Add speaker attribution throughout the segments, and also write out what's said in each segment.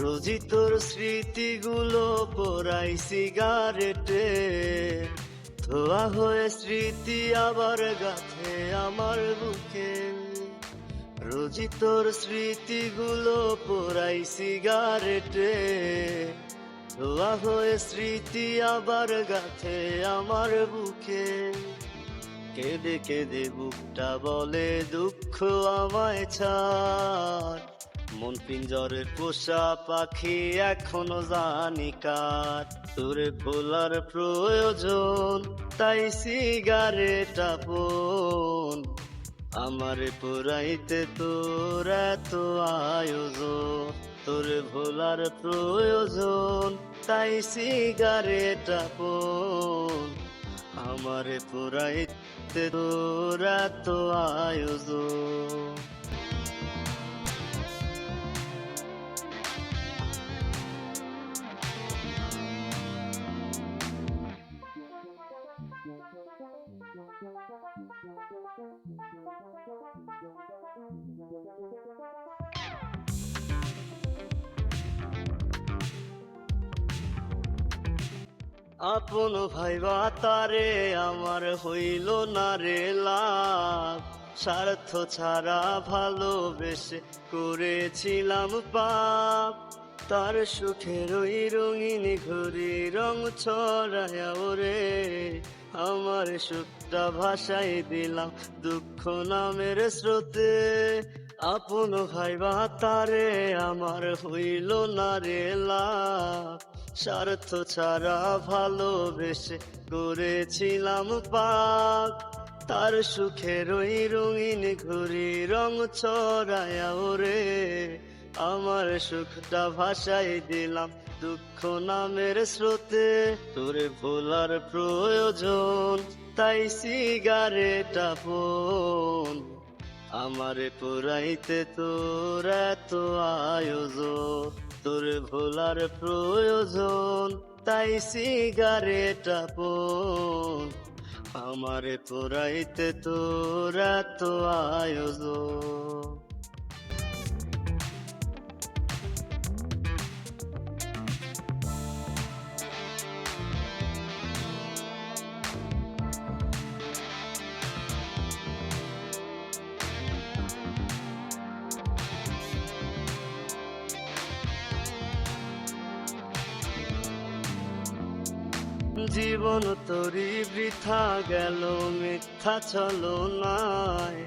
Speaker 1: রোজি তোর স্মৃতিগুলো পোড়াই সিগারেটে, ধোয়া হয়ে স্মৃতি আবার গাথে আমার বুকে। রোজি তোর স্মৃতিগুলো পোড়াই সিগারেটে, ধোয়া হয়ে স্মৃতি আবার গাথে আমার বুকে। কেঁদে কেঁদে বুকটা বলে দুঃখ আমায় ছাড়, মন পিঞ্জরের পোষা পাখি এখনো জানি কার। তোরে ভোলার প্রয়োজন তাই সিগারেট আপন, আমারে পোড়াইতে তোর এত আয়োজন। তোরে ভোলার প্রয়োজন তাই সিগারেট আপন, আমারে পোড়াইতে তোর এত আয়োজন। আপন ভাইবা তারে আমার হইল না রে লাভ, স্বার্থ ছাড়া ভালোবেসে করেছিলাম পাপ। তার সুখের ওই রঙিন ঘুরি রং ছড়ায়া ওরে, আমার সুখটা ভাসাই দিলাম দুঃখ নামের স্রোতে। আপন ভাইবা তারে আমার হইল না রে লাভ, স্বার্থ ছাড়া ভালোবেসে করেছিলাম পাপ। তার সুখের ওই রঙিন ঘুরি রং ছড়ায়া ওরে, আমার সুখটা ভাসাই দিলাম দুঃখ নামের স্রোতে। তোরে ভোলার প্রয়োজন তাই সিগারেট আপন, আমারে পোড়াইতে তোর এত আয়োজন। তোরে ভোলার প্রয়োজন তাই সিগারেট আপন, আমারে পোড়াইতে তোর এত আয়োজন। জীবন তোরি বৃথা গেল মিথ্যা ছলনায়,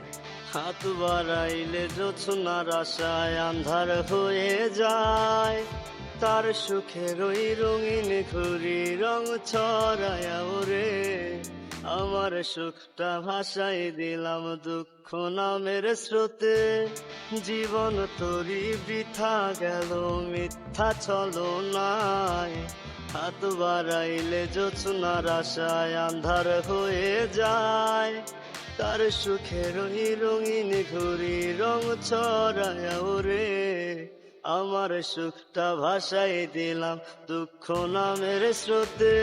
Speaker 1: হাত বাড়াইলে জোছনার আশায় আন্ধার হয়ে যায়। তার সুখের ওই রঙিন ঘুরি রং ছড়ায়া ওরে, আমার সুখটা ভাসাই দিলাম দুঃখ নামের স্রোতে। জীবন তোরি বৃথা গেল মিথ্যা ছলনায়, হাত বাড়াইলে জোছনার আশায় আন্ধার হয়ে যায়। তার সুখের ওই রঙিন ঘুরি রং ছড়ায়া ওরে, আমার সুখটা ভাসাই দিলাম দুঃখ নামের স্রোতে।